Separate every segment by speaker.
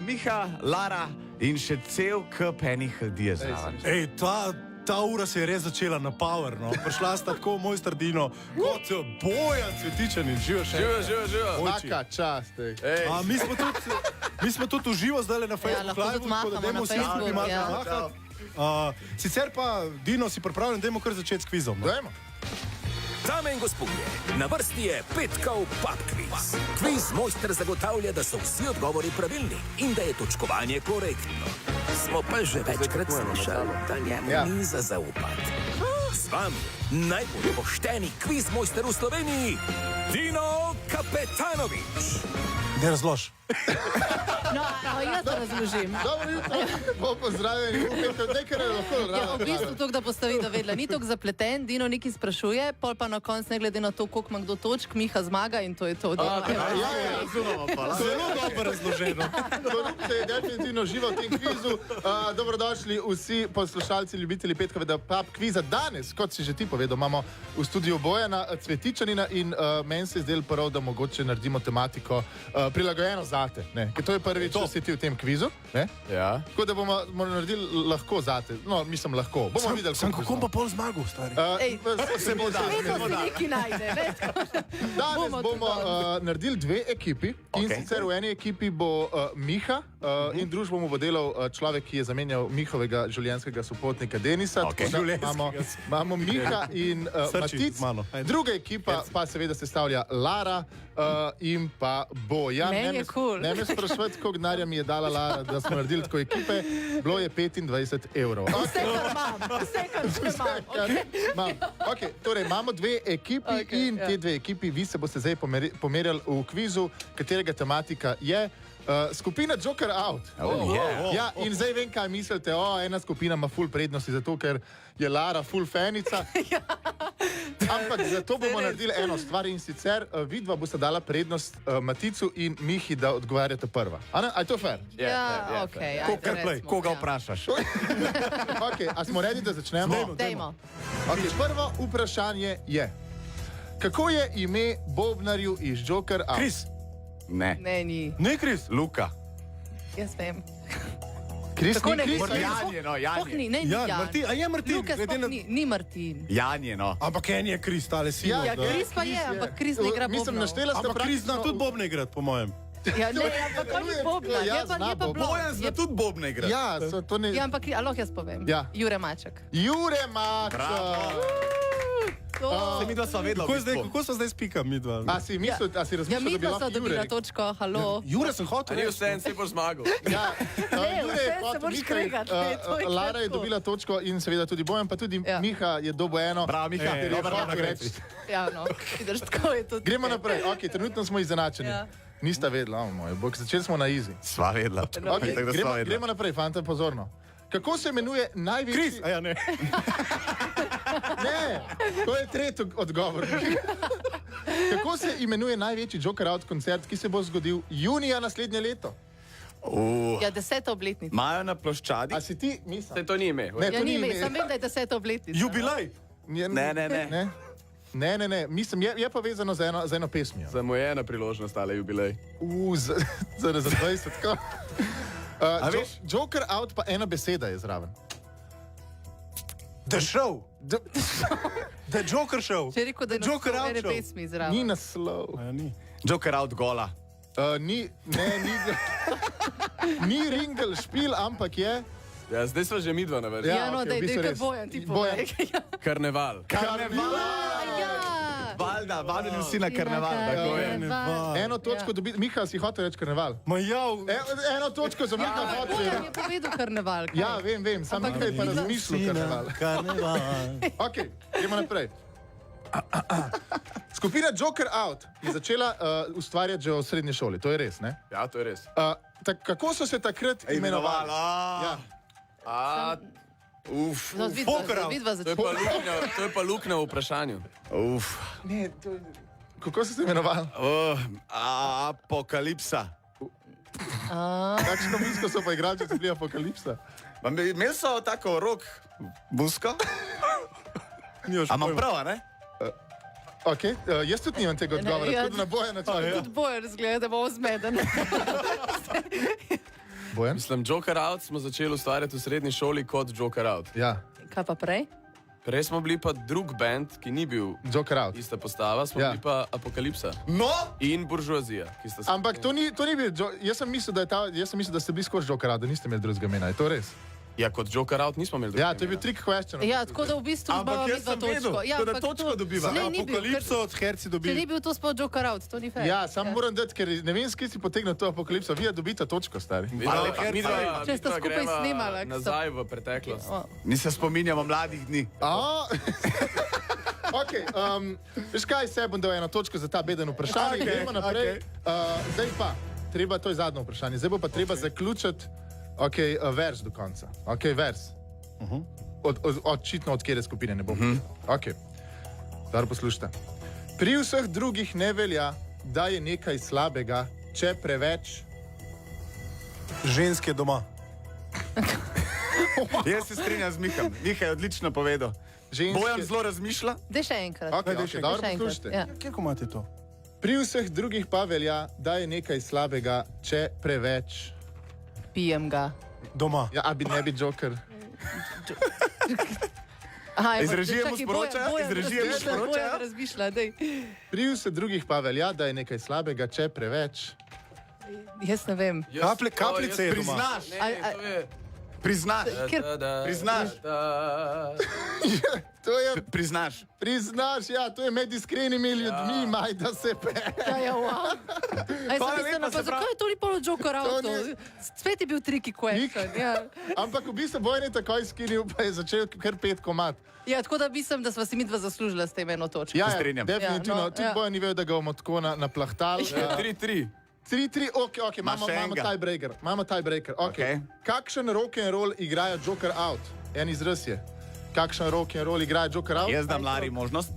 Speaker 1: Miha, Lara in še cel kup enih ljudi je zraven.
Speaker 2: Ej, ta ura se je res začela na power, no. Prišla sta tako moj Stardino, kot Bojan Cvetičan in živo še.
Speaker 3: Živo. Maka čast, ej.
Speaker 2: Mi smo tudi uživo zdaj na Facebook Live, tako da dajmo vsi skupaj malo zamahati. Sicer pa, Dino, si pripravljen, dajmo kar začeti s kvizom.
Speaker 3: Dajmo.
Speaker 4: Dame in gospodje, na vrsti je petkov pub kviz. Kviz mojster zagotavlja, da so vsi odgovori pravilni in da je točkovanje korektno. Smo pa že večkrat slišali, da njemu ni za zaupati. Z vami najbolj pošteni kviz mojster v Sloveniji, Dino Kapetanovič.
Speaker 2: Ne razlož.
Speaker 5: No, jaz to razložim.
Speaker 3: Dobro jutro, pozdravljeni, nekaj je lahko
Speaker 5: Ja, v bistvu to, da boste vi dovedla, ni toliko zapleten, Dino nekaj sprašuje, pol pa na koncu ne glede na to, koliko ima kdo točk, Miha zmaga in to je to.
Speaker 3: razumemo pa.
Speaker 2: Zelo dobro razloženo.
Speaker 3: Korupcija je definitivno živa v tem kvizu. Dobrodošli vsi poslušalci, ljubitelji petkove pub kviza. Danes, kot si že ti povedal, imamo v studiu Bojana Cvetičanina in meni se je zdelo prav, da mogoče naredimo tematiko prilagojeno zate. Ker to je prvič, da si ti v tem kvizu.
Speaker 1: Ja.
Speaker 3: Tako da bomo naredili lahko zate. No, mislim lahko. Bomo videli,
Speaker 2: Kako pa pol zmagal, stari?
Speaker 3: se bo dal.
Speaker 5: Vedno se nekaj najde,
Speaker 3: Danes bomo naredili dve ekipi in sicer v eni ekipi bo Miha in družbo mu bo delal človek, ki je zamenjal Mihovega življenjskega sopotnika Denisa. Imamo Miha in Matic. Druga ekipa pa seveda sestavlja Lara in pa Bojan.
Speaker 5: Meni je cool.
Speaker 3: Ne me sprašujete, koliko denarja mi je dala Lara, da smo naredili tako ekipe. Bilo je 25 evrov.
Speaker 5: Vse, kar imam.
Speaker 3: Torej, imamo dve ekipi in te dve ekipi, vi se boste zdaj pomerjali v kvizu, katerega tematika je skupina Joker Out. Ja, in zdaj vem, kaj mislite. Ena skupina ima ful prednosti, zato ker je Lara ful fanica. Ampak zato bomo naredili eno stvar in sicer vidva boste dala prednost Maticu in Mihi, da odgovarjate prva. A je to fair?
Speaker 5: Ja, okej.
Speaker 1: Koga vprašaš?
Speaker 3: A smo redi, da začnemo?
Speaker 5: Dajmo.
Speaker 3: Prvo vprašanje je, kako je ime bobnarju iz Joker Out?
Speaker 2: Kris.
Speaker 1: Ne.
Speaker 5: Ne, ni.
Speaker 2: Ne, Kris.
Speaker 1: Luka.
Speaker 5: Jaz vem.
Speaker 3: Kris
Speaker 5: Tako
Speaker 3: ni
Speaker 5: ne
Speaker 3: Kris?
Speaker 5: bi-
Speaker 1: Janje, no,
Speaker 5: Sploh ni,
Speaker 1: Janje.
Speaker 5: ne, ni
Speaker 2: Ja,
Speaker 5: Jan.
Speaker 2: Martin, a je Martin?
Speaker 5: Luka
Speaker 2: Glede
Speaker 5: sploh
Speaker 2: na-
Speaker 5: ni Martin.
Speaker 1: Janje, no.
Speaker 2: Ampak en je Kris, tale si.
Speaker 3: Ja,
Speaker 5: Kris pa je, ampak Kris ne igra
Speaker 3: Mislim,
Speaker 5: bobnov.
Speaker 3: naštela ste
Speaker 2: Ampak Kris zna tudi bobne igrati, po mojem.
Speaker 5: Ja, ne, ampak on je bobnar,
Speaker 3: Ja,
Speaker 5: je pa
Speaker 3: zna
Speaker 5: blond.
Speaker 1: Bojan zna tudi bobne igrati.
Speaker 3: Ja, to ne...
Speaker 5: Ja, ampak lahko jaz povem.
Speaker 3: Ja.
Speaker 5: Jure Maček.
Speaker 3: Jure Mača!
Speaker 1: Se mi dva sva vedela.
Speaker 2: Kako so zdaj spika mi dva?
Speaker 3: A si mislil, a si
Speaker 5: Ja,
Speaker 3: razmišljal, da
Speaker 5: mi
Speaker 3: bi
Speaker 5: pa
Speaker 3: lahko
Speaker 5: so
Speaker 3: Jure
Speaker 5: dobila
Speaker 3: rekel?
Speaker 5: točko, halo.
Speaker 2: Jure sem hotel
Speaker 6: Ni
Speaker 2: reči.
Speaker 6: vse, si boš zmagal.
Speaker 3: Ja, Jure je
Speaker 5: vse se
Speaker 3: hotel,
Speaker 5: moraš
Speaker 3: Miha je,
Speaker 5: kregati, to je
Speaker 3: Lara je
Speaker 5: tako.
Speaker 3: dobila točko in seveda tudi Bojan, pa tudi
Speaker 5: Ja.
Speaker 3: Miha je dobil eno.
Speaker 1: Bravo, Miha.
Speaker 3: ker je
Speaker 1: Dobro,
Speaker 3: hotel
Speaker 1: dobro,
Speaker 3: reči.
Speaker 5: Ja, no, vidiš, tako je tudi.
Speaker 3: Gremo naprej, trenutno smo izenačeni.
Speaker 5: Ja.
Speaker 3: Nista vedela, moj bog, začeli smo na easy.
Speaker 1: Sva vedela.
Speaker 3: Gremo naprej, fanta, pozorno. Kako se imenuje največji...
Speaker 2: Kris, a ja ne.
Speaker 3: Ne, to je tretji odgovor. Kako se imenuje največji Joker Out koncert, ki se bo zgodil junija naslednje leto?
Speaker 5: Ja, 10. obletnica.
Speaker 1: Imajo na ploščadi?
Speaker 3: A si ti misliš?
Speaker 6: Se to ni ime.
Speaker 3: Ne,
Speaker 5: Ja,
Speaker 3: to
Speaker 5: ni ime,
Speaker 3: ime.
Speaker 5: sam vem, da je 10. obletnica.
Speaker 2: Jubilej.
Speaker 3: Ne. Mislim, je pa vezano za eno pesmijo.
Speaker 6: Zamujena priložnost, ale jubilej.
Speaker 3: Za 20, tako.
Speaker 1: A veš?
Speaker 3: Joker Out pa ena beseda je zraven.
Speaker 2: The Show. The Joker Show.
Speaker 5: Če rekel, da je
Speaker 2: Joker
Speaker 5: na
Speaker 2: Out
Speaker 5: ene
Speaker 2: show.
Speaker 5: pesmi zraven.
Speaker 3: Ni naslov.
Speaker 2: Ja, ni.
Speaker 1: Joker Out gola.
Speaker 3: Ni Ringel špil, ampak je...
Speaker 6: Ja, zdaj sva že midva na vrsti.
Speaker 5: Ja, no,
Speaker 3: okej, v
Speaker 5: daj,
Speaker 3: bistvu
Speaker 5: kar
Speaker 3: res.
Speaker 5: Bojan ti
Speaker 3: Bojan.
Speaker 5: povej.
Speaker 6: Karneval.
Speaker 5: Ja.
Speaker 1: Valjda, vabljeni vsi na karneval.
Speaker 6: Tako je.
Speaker 3: Eno točko dobi... Miha, si hotel reči karneval.
Speaker 2: Ma ja,
Speaker 3: Eno točko za Miha hotel
Speaker 5: Bojan
Speaker 3: reči.
Speaker 5: je povedal karneval. kaj?
Speaker 3: Ja, vem, sam
Speaker 5: Ampak
Speaker 3: nekaj pa
Speaker 5: videla-
Speaker 3: razmišljal karneval.
Speaker 2: karneval.
Speaker 3: Ok, gremo naprej. Skupina Joker Out je začela ustvarjati že v srednji šoli, to je res, ne?
Speaker 6: Ja, to je res.
Speaker 3: Kako so se takrat imenovali? Ja.
Speaker 5: No, vidva
Speaker 6: To je pa luknja v vprašanju.
Speaker 3: Ne, kako so se imenovali?
Speaker 1: Apokalipsa.
Speaker 3: Kakšno misko so pa igrali, če so bili apokalipsa?
Speaker 1: Imeli so tako rok, busko. A imam prav, ne?
Speaker 3: Ok, jaz tudi nimam tega odgovora,
Speaker 5: ja,
Speaker 3: tudi na Bojana.
Speaker 5: Tudi Bojan razgleda, da bo zmeden.
Speaker 3: Bojan?
Speaker 6: Mislim, Joker Out smo začeli ustvarjati v srednji šoli kot Joker Out.
Speaker 3: Ja,
Speaker 5: Kaj pa prej?
Speaker 6: Prej smo bili pa drug band, ki ni bil
Speaker 3: Joker Out.
Speaker 6: ista postava, smo
Speaker 3: Ja.
Speaker 6: bili pa Apokalipsa
Speaker 1: No,
Speaker 6: in Buržuazija, ki sta se...
Speaker 3: Ampak to ni bil, jaz sem mislil, da ste bili skozi Joker Out, da niste imeli drugega imena, je to res?
Speaker 6: Ja, kot Joker Out nismo imeli
Speaker 3: Ja,
Speaker 6: drugega
Speaker 3: to je bil
Speaker 6: imena.
Speaker 3: trick question.
Speaker 5: Ja, tako da v bistvu
Speaker 1: Ampak
Speaker 5: zbava
Speaker 1: jaz
Speaker 5: vidva
Speaker 1: sem vedel,
Speaker 5: točko.
Speaker 1: tako da
Speaker 5: ampak
Speaker 1: točko
Speaker 5: to-
Speaker 1: dobiva.
Speaker 5: Ne, ni bil,
Speaker 2: Apokalipso od Herci
Speaker 5: ker
Speaker 2: dobi.
Speaker 5: ni bil to spod Joker Out, to ni fair.
Speaker 3: Ja, sam moram dati, ker ne vem, s kje si potegnil to apokalipso. Vi dobite točko, stari.
Speaker 5: Če sta skupaj snemala, ko sta-
Speaker 6: Nazaj v preteklost.
Speaker 5: O,
Speaker 1: mi se spominjamo mladih dni.
Speaker 3: Okay, veš kaj, se bom dal eno točko za ta beden vprašanje. Gremo naprej. Zdaj pa, to je zadnje vprašanje. Zdaj bo pa treba zaključiti vers do konca. Vers. Očitno od kjere skupine ne bom. Dobro poslušajte. Pri vseh drugih ne velja, da je nekaj slabega, če preveč.
Speaker 2: Ženske doma.
Speaker 1: Jaz se strinjam z Mihom. Miha je odlično povedal. Bojan zelo razmišlja.
Speaker 5: Daj še enkrat.
Speaker 3: Okay,
Speaker 2: Daj še
Speaker 3: dobro
Speaker 5: Daj še enkrat,
Speaker 3: poslušajte.
Speaker 5: ja.
Speaker 2: Kje imate to?
Speaker 3: Pri vseh drugih pa velja, da je nekaj slabega, če preveč.
Speaker 5: Pijem ga.
Speaker 2: Doma.
Speaker 3: Ja, a bi ne bi Joker.
Speaker 5: Aha,
Speaker 1: Iz
Speaker 5: evo,
Speaker 1: režije mu
Speaker 5: čakaj,
Speaker 1: sporočajo,
Speaker 5: Bojan
Speaker 1: iz režije mu
Speaker 5: razmišlja,
Speaker 1: sporočajo.
Speaker 5: Bojan razmišlja, daj.
Speaker 3: Pri vseh drugih pa velja, da je nekaj slabega, če preveč.
Speaker 5: Jaz ne vem.
Speaker 2: Kapljice je doma.
Speaker 1: Priznaš,
Speaker 5: A-
Speaker 6: To je...
Speaker 1: priznaš,
Speaker 5: Ker-
Speaker 1: priznaš,
Speaker 3: To je,
Speaker 1: priznaš.
Speaker 3: priznaš, ja, to je med iskrenimi ljudmi, maj da se pe.
Speaker 5: Ja, ja, wow. Aj,
Speaker 1: Hvala
Speaker 5: sem mislila,
Speaker 1: lepa,
Speaker 5: pa
Speaker 1: se pravi-
Speaker 5: zakaj je to ni polo Joker
Speaker 3: To
Speaker 5: Out?
Speaker 3: ni-
Speaker 5: Spet je bil tricky question. Ja.
Speaker 3: Ampak v bistvu Bojan je takoj skinil, pa je začel kar 5 komad.
Speaker 5: Ja, tako da mislim, da sva si midva zaslužila s tem eno točko.
Speaker 3: Ja,
Speaker 1: Se strinjam.
Speaker 3: definitivno.
Speaker 5: Ja, no,
Speaker 3: Tudi
Speaker 5: ja.
Speaker 3: Bojan ni vedel, da ga bomo tako naplahtali.
Speaker 6: 3-3.
Speaker 3: 3-3, ok, imamo
Speaker 1: še enega.
Speaker 3: tiebreaker. Imamo tiebreaker.
Speaker 1: Okej.
Speaker 3: Kakšen rock and roll igrajo Joker Out? En izraz je. Kakšen rock and roll igrajo Joker Out?
Speaker 1: Jaz dam Lari možnost.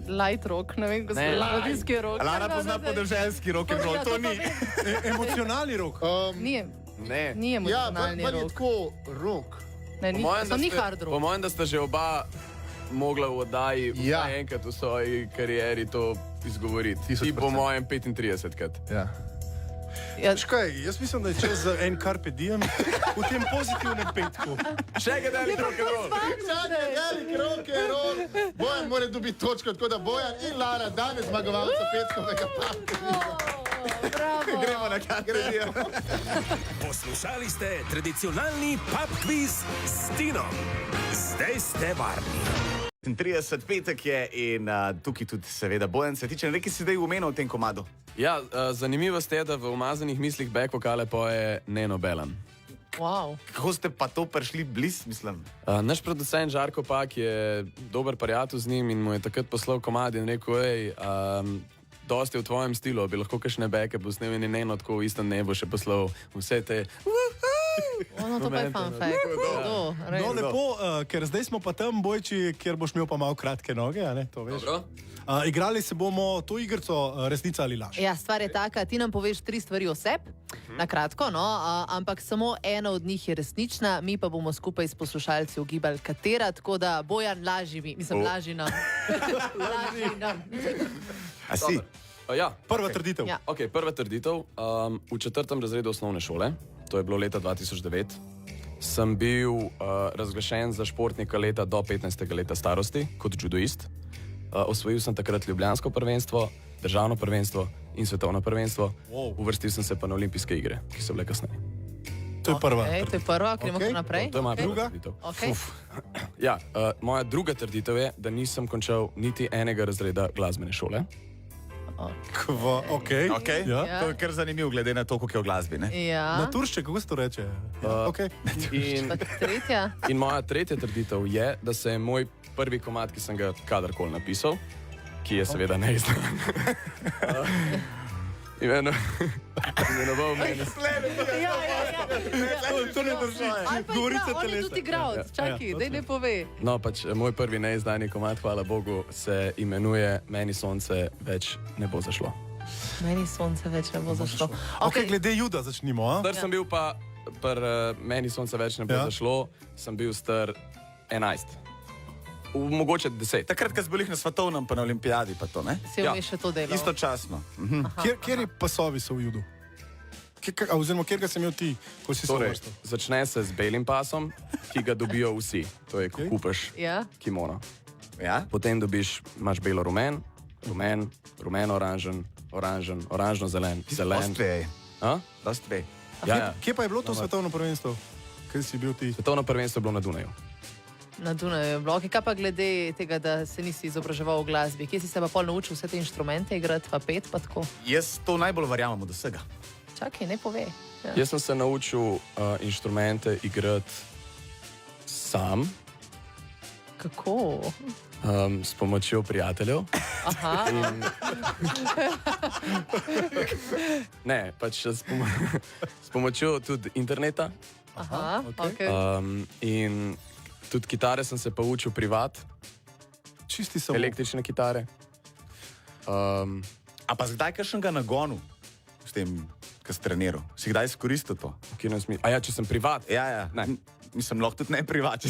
Speaker 5: Light rock, ne vem, gospod. Mladinski rock.
Speaker 1: Lara pozna podeželski rock and roll,
Speaker 5: Ja,
Speaker 1: to
Speaker 5: pa
Speaker 1: ni.
Speaker 5: vem.
Speaker 2: Emocionalni rok.
Speaker 5: Ni,
Speaker 6: Ne.
Speaker 5: ni
Speaker 3: Ja,
Speaker 5: emocionalni
Speaker 3: pa je
Speaker 5: rock.
Speaker 3: tako rock.
Speaker 5: Ne, ni, to ni hard
Speaker 6: Po
Speaker 5: rock.
Speaker 6: mojem, da sta že oba mogla v oddaji
Speaker 3: Ja.
Speaker 6: vsaj enkrat v svoji karieri to izgovoriti. Ti po
Speaker 3: 1000%.
Speaker 6: mojem 35krat.
Speaker 3: Ja.
Speaker 5: Ja,
Speaker 2: Škaj, jaz mislim, da je čas za en carpe diem v tem pozitivnem petku.
Speaker 6: Še ga dali rock and roll.
Speaker 3: Čakaj, velik rock and roll. Bojan mora dobiti točko, tako da Bojan in Lara danes zmagovalca petkovega papka.
Speaker 5: bravo.
Speaker 1: Gremo na kakredijo.
Speaker 4: Poslušali ste tradicionalni pub quiz s Tinom. Zdaj ste varni.
Speaker 1: 30 petek je in tukaj tudi seveda Bojan se tiče. Nekaj si zdaj umenil v tem komadu.
Speaker 6: Ja, zanimivost je, da v umazanih mislih back vokale poje Neno Belan.
Speaker 5: Wow.
Speaker 1: Kako ste pa to prišli bliz, mislim?
Speaker 6: Naš producent Žarko Pak je dober prijatelj z njim in mu je takrat poslal komad in rekel, hej, dosti v tvojem stilu, bi lahko kakšne beke posnel in Neno tako v istem nebu še poslal vse te...
Speaker 5: No, to pa je fun fact. To, res.
Speaker 2: No, lepo, ker zdaj smo pa tam, Bojči, kjer boš imel pa malo kratke noge, a ne, to veš.
Speaker 6: Dobro.
Speaker 2: Igrali se bomo to igrico resnica ali laž.
Speaker 5: Ja, stvar je taka, ti nam poveš 3 stvari o sebi, na kratko, no, ampak samo ena od njih je resnična, mi pa bomo skupaj s poslušalci ugibali, katera, tako da Bojan laži mi, mislim, laži nam. Laži nam.
Speaker 1: A si?
Speaker 6: Ja,
Speaker 2: Prva trditev.
Speaker 5: Ja.
Speaker 6: okay, prva trditev. V 4. razredu osnovne šole, to je bilo leta 2009, sem bil razglašen za športnika leta do 15. leta starosti kot judoist. Osvojil sem takrat ljubljansko prvenstvo, državno prvenstvo in svetovno prvenstvo.
Speaker 2: Wow.
Speaker 6: Uvrstil sem se pa na olimpijske igre, ki so bile kasneje.
Speaker 2: To je prva.
Speaker 5: Okay, to je prva, gremo
Speaker 2: Okej.
Speaker 5: okay. naprej.
Speaker 6: To je moja
Speaker 5: Okej.
Speaker 6: prva trditev.
Speaker 5: Okay.
Speaker 6: Ja, moja druga trditev je, da nisem končal niti enega razreda glasbene šole.
Speaker 2: Okay.
Speaker 1: Okay.
Speaker 2: Ja.
Speaker 5: Ja.
Speaker 1: To je kar zanimivo, glede na to, koliko je v glasbi. Ne?
Speaker 5: Ja.
Speaker 2: Na turšče, kako se to reče? Okay.
Speaker 6: In,
Speaker 5: Pa tretja.
Speaker 6: in moja tretja trditev je, da se je moj prvi komad, ki sem ga kadarkoli napisal, ki je seveda neizdan. Imenoval mene.
Speaker 5: Ja, ja, ja.
Speaker 2: To ne drži.
Speaker 5: Ali pa
Speaker 2: Govorica
Speaker 5: igra, on je
Speaker 2: telesa.
Speaker 5: tudi igral, čakaj,
Speaker 2: Ja,
Speaker 5: daj ne pove.
Speaker 6: No, pač moj prvi neizdani komad, hvala Bogu, se imenuje Meni sonce več ne bo zašlo.
Speaker 5: Meni sonce več ne bo zašlo.
Speaker 2: Okay, glede Juda začnimo. A?
Speaker 6: Star sem bil pa, Meni sonce več ne bo
Speaker 2: Ja.
Speaker 6: zašlo, sem bil star 11. Mogoče 10.
Speaker 1: Takrat, ko smo bili na svetovnem, pa na olimpijadi, pa to, ne?
Speaker 5: Si
Speaker 6: Ja.
Speaker 5: vmeš še to delo.
Speaker 1: Istočasno.
Speaker 2: Kjer pasovi so v Judu? Oziroma, kjer ga si imel ti, ko si se
Speaker 6: Torej,
Speaker 2: vrstil?
Speaker 6: začne se z belim pasom, ki ga dobijo vsi. To je, ko kupaš
Speaker 5: Ja.
Speaker 6: kimono.
Speaker 1: Ja?
Speaker 6: Potem imaš belo-rumen, rumeno-oranžen, oranžno-zelen, zelen.
Speaker 1: Dost ve.
Speaker 6: A?
Speaker 1: Dost ve.
Speaker 6: Ja, ja.
Speaker 2: Kje pa je bilo to svetovno prvenstvo? Kje si bil ti?
Speaker 6: Svetovno prvenstvo je bilo na Dunaju.
Speaker 5: Na Dunaju je bilo. Kaj pa glede tega, da se nisi izobraževal v glasbi? Kje si se pa pol naučil vse te inštrumente igrati, pa pet, pa tako?
Speaker 1: Jaz to najbolj verjamem od vsega.
Speaker 5: Čakaj, ne pove. Ja.
Speaker 6: Jaz sem se naučil inštrumente igrati sam,
Speaker 5: Kako?
Speaker 6: s pomočjo prijateljev.
Speaker 5: Aha.
Speaker 6: Ne, pač s pomočjo tudi interneta.
Speaker 5: Aha, okay.
Speaker 6: In tudi kitare sem se pa učil privat,
Speaker 2: Čisti samo.
Speaker 6: električne kitare.
Speaker 1: A pa zdaj kakšnega nagonu s tem, kar si treniral? Si kdaj izkoristil to?
Speaker 6: A ja, če sem privat.
Speaker 1: Ja.
Speaker 6: Ne.
Speaker 1: Mislim, lahko tudi ne privat, če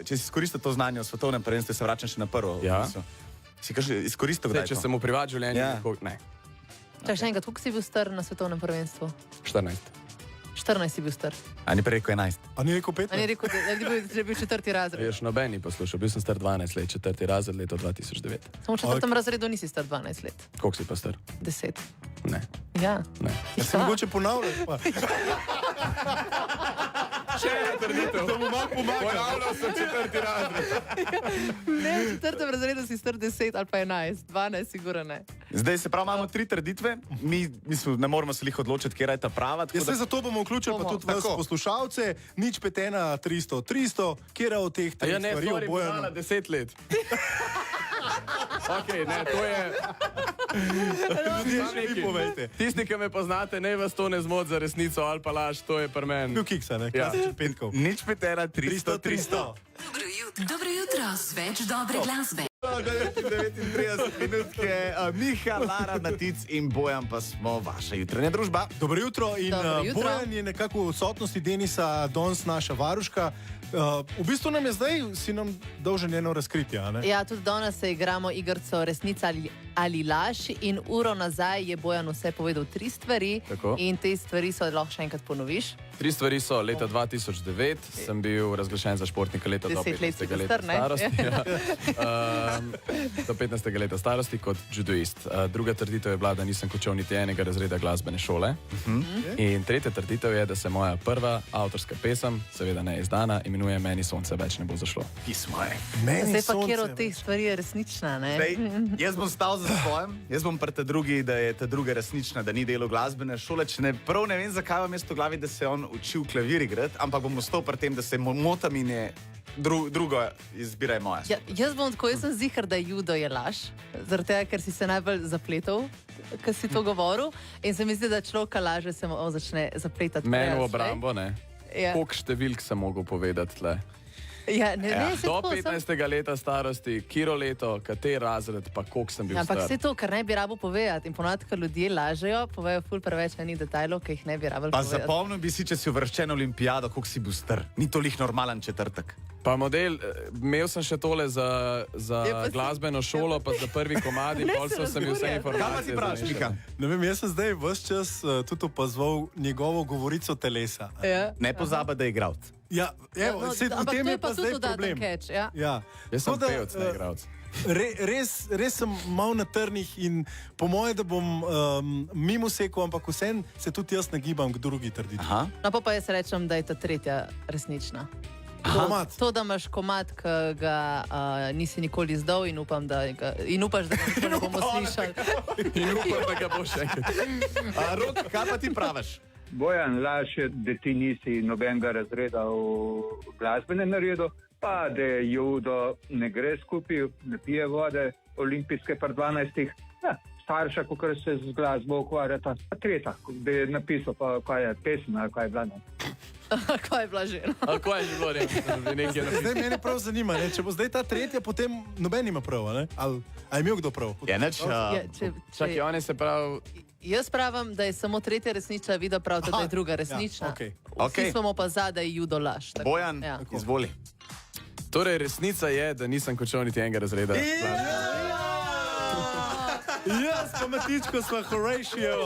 Speaker 1: si izkoristil to znanje v svetovnem prvenstvu, se vračam še na prvo.
Speaker 6: Ja.
Speaker 1: Mislim. Si kakšen izkoristil kdaj
Speaker 6: Če
Speaker 1: to?
Speaker 6: sem v privat življenju,
Speaker 1: Ja.
Speaker 6: ne,
Speaker 5: Čakaj, še enkrat, koliko si bil star na svetovnem prvenstvu?
Speaker 6: 14.
Speaker 5: 14 si bil star.
Speaker 1: A ni prej rekel 11?
Speaker 2: A ni rekel 15?
Speaker 5: A ni rekel, da je bil četrti razred?
Speaker 6: Jaz noben ni poslušal, bil sem star 12 let, četrti razred, leto 2009.
Speaker 5: Samo v četrtem razredu nisi star 12 let.
Speaker 6: Koliko si pa star?
Speaker 5: 10.
Speaker 6: Ne.
Speaker 5: Ja.
Speaker 6: Ne.
Speaker 2: Ja, se mogoče ponavljati pa.
Speaker 6: Še ena trditev. To mu malo pomaga. Ponavljal sem četrti razred.
Speaker 5: Ne, v četrtem razredu si star 10 ali pa 11. 12 sigurno ne.
Speaker 1: Zdaj se pravi, imamo 3 trditve, mi ne moramo se jih odločiti, kje je ta prava.
Speaker 2: Ja, se zato bomo vključili pa tudi vas poslušalce, nič 5-1, 300, 300, kjer od teh
Speaker 6: A ja,
Speaker 2: treh
Speaker 6: ne,
Speaker 2: stvari
Speaker 6: sorry,
Speaker 2: obojano.
Speaker 6: Bojana, 10 let. Okay, ne, to je...
Speaker 2: Vi povejte.
Speaker 6: Tisti, ki me poznate, ne vas to ne zmot za resnico ali pa laž, to je pri meni.
Speaker 2: Bil kiksa, ne?
Speaker 6: Ja.
Speaker 2: Klasičen petkov.
Speaker 1: Nič 5-1, 300, 300.
Speaker 7: Dobro jutro, sveč dobre glasbe.
Speaker 1: 39 minutke, Miha, Lara, Matic in Bojan pa smo vaša jutranja družba.
Speaker 2: Dobro jutro in
Speaker 5: Dobro jutro.
Speaker 2: Bojan je nekako v odsotnosti Denisa danes naša varuška. V bistvu nam je zdaj, si nam dolžen eno razkritje, a ne?
Speaker 5: Ja, tudi danes se igramo igrico Resnica ali laž in uro nazaj je Bojan vse povedal 3 stvari.
Speaker 6: Tako.
Speaker 5: In te stvari so, lahko še enkrat ponoviš.
Speaker 6: 3 stvari so, leta 2009 sem bil razglašen za športnika leta do
Speaker 5: 10 let si
Speaker 6: 15.
Speaker 5: bil
Speaker 6: leta
Speaker 5: star, ne?
Speaker 6: starosti. Ja. Do 15. leta starosti kot judoist. Druga trditev je bila, da nisem končal niti enega razreda glasbene šole. In tretja trditev je, da se moja prva avtorska pesem, seveda ne izdana, imenuje Meni sonce več ne bo zašlo.
Speaker 1: Pismo je.
Speaker 5: Zdaj pa, kjer od teh stvari je resnična, ne?
Speaker 1: Zdaj, jaz bom stal za svojim, jaz bom pri ta drugi, da je ta druga resnična, da ni delo glasbene šole. Če ne prav ne vem, zakaj vam je to v glavi, da se je on učil klavir igrati, ampak bom ostal pri tem, da se motam in je druga izbira je moja.
Speaker 5: Ja, jaz bom tako, jaz sem zihar, da judo je laž, zaradi tega, ker si se najbolj zapletel, ker si to govoril. In se mi zdi, da človeka laže se mu začne zapletati.
Speaker 6: Meni v
Speaker 5: prej ali
Speaker 6: obrambo, ne.
Speaker 5: Ja.
Speaker 6: Koliko številk sem mogel povedati tle?
Speaker 5: Ja, ne, se
Speaker 6: Do
Speaker 5: tako,
Speaker 6: 15. leta starosti, kiro leto, kateri razred, pa koliko sem bil
Speaker 5: Ja, ampak
Speaker 6: star.
Speaker 5: vse to, kar ne bi rabo povedati. In ponovadi, ko ljudje lažejo, povejo ful preveč enih detajlov, ki jih ne bi rabo
Speaker 1: Pa
Speaker 5: povedati.
Speaker 1: zapomnil bi si, če si uvrščen v olimpijado, koliko si bil star. Ni tolih normalen četrtek.
Speaker 6: Pa model, imel sem še tole za
Speaker 5: Je pa si-
Speaker 6: glasbeno šolo, pa za prvi komad in
Speaker 5: Ne
Speaker 6: pol
Speaker 5: se
Speaker 6: sem jim vse
Speaker 5: razburjati.
Speaker 6: informacije.
Speaker 1: Kaj pa ti praviš,
Speaker 6: zamešal.
Speaker 1: Mika?
Speaker 2: Ne vem, jaz sem zdaj vse čas tudi opazoval njegovo govorico telesa.
Speaker 5: Ja.
Speaker 1: Ne pozaba, da je igravc.
Speaker 2: Ja, evo,
Speaker 5: No,
Speaker 2: v
Speaker 5: ampak
Speaker 2: tem
Speaker 5: to
Speaker 2: je
Speaker 5: je pa
Speaker 2: pa
Speaker 5: tudi
Speaker 2: zdaj
Speaker 5: dodaten
Speaker 2: problem.
Speaker 5: catch, ja.
Speaker 2: Ja.
Speaker 6: Jaz sem
Speaker 2: Tako da,
Speaker 6: pevec, ne igralec.
Speaker 2: Res sem mal na trnih in po moje, da bom mimo sekal, ampak vsem se tudi jaz nagibam k drugi trditvi.
Speaker 1: Aha.
Speaker 5: No, pa jaz rečem, da je ta tretja resnična.
Speaker 2: Komad.
Speaker 5: To, da imaš komad, ki ga nisi nikoli izdal in, upam, da upaš, da ga nikoli ne bomo slišali.
Speaker 6: In upam, da ga bo še enkrat.
Speaker 1: Rok, kaj pa ti praviš?
Speaker 8: Bojan, laž je, da ti nisi nobenega razreda v glasbene naredil, pa da judo ne gre skupaj, ne pije vode, olimpijske pa 12. Ja, starša, ko se z glasbo ukvarjata, pa tretja, da je napisal, pa kaj je pesem, ali kaj je bila.
Speaker 5: Kaj je bila že?
Speaker 6: Kako je že bilo, nekaj
Speaker 2: Zdaj mene prav zanima, ne? Če bo zdaj ta tretja, potem noben ima prav, ne? Ali je imel kdo prav?
Speaker 1: Je neč,
Speaker 5: Ja,
Speaker 6: Čakaj, oni se prav...
Speaker 5: Jaz pravim, da je samo tretja resnična, vida prav, da je druga resnična.
Speaker 2: Ja, okej.
Speaker 5: Vsi
Speaker 1: Okej.
Speaker 5: smo pa za, da je judo laž. tako.
Speaker 1: Bojan,
Speaker 5: Ja.
Speaker 1: izvoli.
Speaker 6: Torej, resnica je, da nisem končal niti enega razreda.
Speaker 2: Jaz pa Matičko sva Horatio.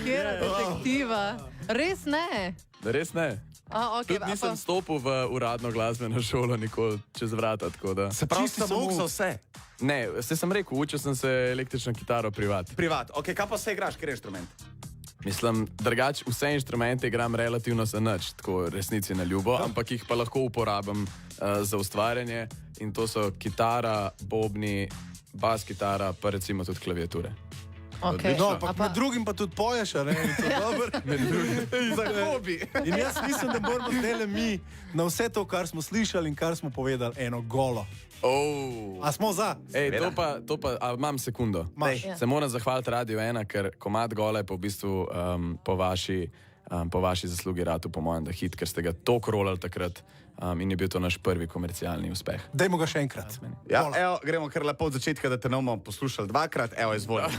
Speaker 5: Kjera detektiva. Res ne.
Speaker 6: Res ne.
Speaker 5: Okay,
Speaker 6: Tudi nisem stopil v uradno glasbeno šolo nikoli čez vrata.
Speaker 1: Se pravi, samo za vse.
Speaker 6: Ne, sem rekel, učil sem se električno kitaro privat.
Speaker 1: Privat, ok, kaj pa se igraš, kjer je inštrument?
Speaker 6: Mislim, drugače vse inštrumente igram relativno za nič, tako resnici na ljubo, ampak jih pa lahko uporabim za ustvarjanje in to so kitara, bobni, bas kitara, pa recimo tudi klaviature.
Speaker 5: Okay.
Speaker 2: No, ampak med drugim pa tudi poješ, ne? In to dobro.
Speaker 6: Med drugim.
Speaker 1: Za hobi.
Speaker 2: In jaz mislim, da moramo zdaj mi na vse to, kar smo slišali in kar smo povedali, eno golo. A smo za?
Speaker 6: Ej, to pa, a imam sekundo. Se moram zahvaliti Radio 1, ker komad gole pa v bistvu po vaši zaslugi ratu, po mojem, da hit, ker ste ga toliko rolali takrat in je bil to naš prvi komercialni uspeh.
Speaker 2: Dajmo ga še enkrat.
Speaker 1: Ja, evo, gremo kar lepo od začetka, da te ne bomo poslušali dvakrat. Evo, izvolite.